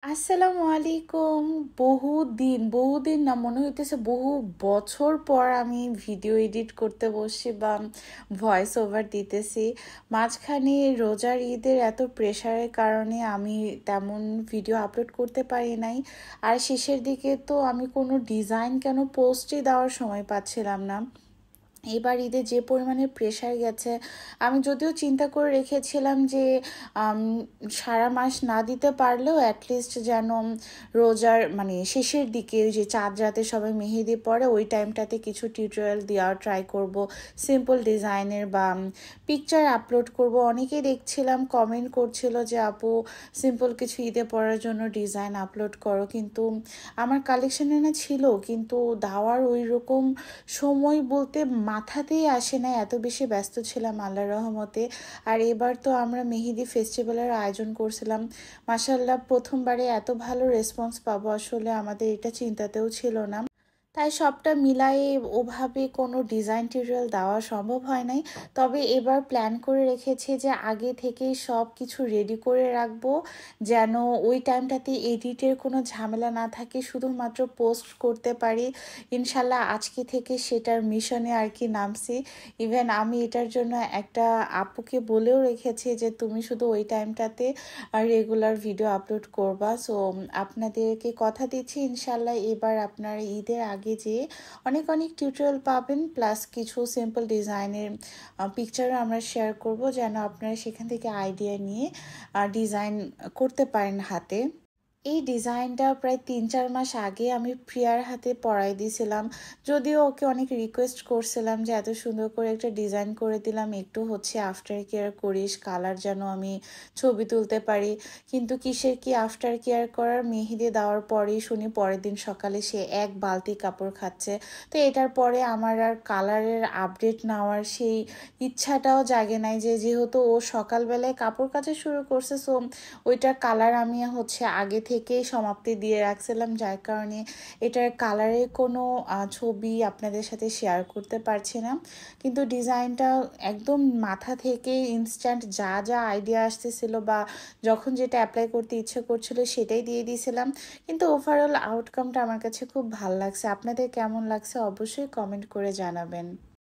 আসসালামু আলাইকুম। বহুদিন না মনে হইতেছে বহু বছর পর আমি ভিডিও এডিট করতে বসছি বা ভয়েস ওভার দিতেছি। মাঝখানে রোজার ঈদের এত প্রেশারের কারণে আমি তেমন ভিডিও আপলোড করতে পারি নাই। আর শেষের দিকে তো আমি কোনো ডিজাইন কেন পোস্টই দেওয়ার সময় পাচ্ছিলাম না। এবার ঈদে যে পরিমাণে প্রেশার গেছে, আমি যদিও চিন্তা করে রেখেছিলাম যে আম, সারা মাস না দিতে পারলেও অ্যাটলিস্ট যেন রোজার মানে শেষের দিকে ওই যে চাঁদ রাতে সবাই মেহেদি পড়ে ওই টাইমটাতে কিছু টিউটোরিয়াল দেওয়ার ট্রাই করব, সিম্পল ডিজাইনের বা পিকচার আপলোড করব। অনেকেই দেখছিলাম কমেন্ট করছিল যে আপু সিম্পল কিছু ঈদে পড়ার জন্য ডিজাইন আপলোড করো, কিন্তু আমার কালেকশনে না ছিল, কিন্তু দেওয়ার ওই রকম সময় বলতে মাথাতেই আসে না, এত বেশি ব্যস্ত ছিলাম আল্লাহর রহমতে। আর এবার তো আমরা মেহেদি ফেস্টিভ্যালের আয়োজন করছিলাম, মাশাল্লাহ প্রথমবারে এত ভালো রেসপন্স পাবো আসলে আমাদের এটা চিন্তাতেও ছিল না। তাই সবটা মিলায়ে ওভাবে কোনো ডিজাইন টিউটোরিয়াল দেওয়া সম্ভব হয় নাই। তবে এবার প্ল্যান করে রেখেছি যে আগে থেকেই সব কিছু রেডি করে রাখবো, যেন ওই টাইমটাতে এডিটের কোনো ঝামেলা না থাকে, শুধুমাত্র পোস্ট করতে পারি। ইনশাল্লাহ আজকে থেকে সেটার মিশনে আর কি নামছি। ইভেন আমি এটার জন্য একটা আপুকে বলেও রেখেছি যে তুমি শুধু ওই টাইমটাতে রেগুলার ভিডিও আপলোড করবা। সো আপনাদেরকে কথা দিচ্ছি ইনশাল্লাহ এবার আপনারা ঈদের আগে যে অনেক অনেক টিউটোরিয়াল পাবেন, প্লাস কিছু সিম্পল ডিজাইনের পিকচারও আমরা শেয়ার করব, যেন আপনারা সেখান থেকে আইডিয়া নিয়ে ডিজাইন করতে পারেন হাতে। এই ডিজাইনটা প্রায় 3-4 মাস আগে আমি প্রিয়ার হাতে পরাই দিয়েছিলাম, যদিও ওকে অনেক রিকোয়েস্ট করছিলাম যে এত সুন্দর করে একটা ডিজাইন করে দিলাম, একটু হচ্ছে আফটার কেয়ার করিস, কালার যেন আমি ছবি তুলতে পারি। কিন্তু কিসের কি আফটার কেয়ার করার, মেহেদি দেওয়ার পরেই শুনি পরের দিন সকালে সে এক বালতি কাপড় খাচ্ছে। তো এটার পরে আমার আর কালারের আপডেট নেওয়ার সেই ইচ্ছাটাও জাগে নাই, যে যেহেতু ও সকালবেলায় কাপড় কাচা শুরু করছে, সো ওইটার কালার আমি হচ্ছে আগে থেকেই সমাপ্তি দিয়ে রাখছিলাম, যার কারণে এটার কালারের কোনো ছবি আপনাদের সাথে শেয়ার করতে পারছি না। কিন্তু ডিজাইনটা একদম মাথা থেকে ইনস্ট্যান্ট যা যা আইডিয়া আসতেছিল বা যখন যেটা অ্যাপ্লাই করতে ইচ্ছে করছিল সেটাই দিয়ে দিয়েছিলাম। কিন্তু ওভারঅল আউটকামটা আমার কাছে খুব ভালো লাগছে। আপনাদের কেমন লাগছে অবশ্যই কমেন্ট করে জানাবেন।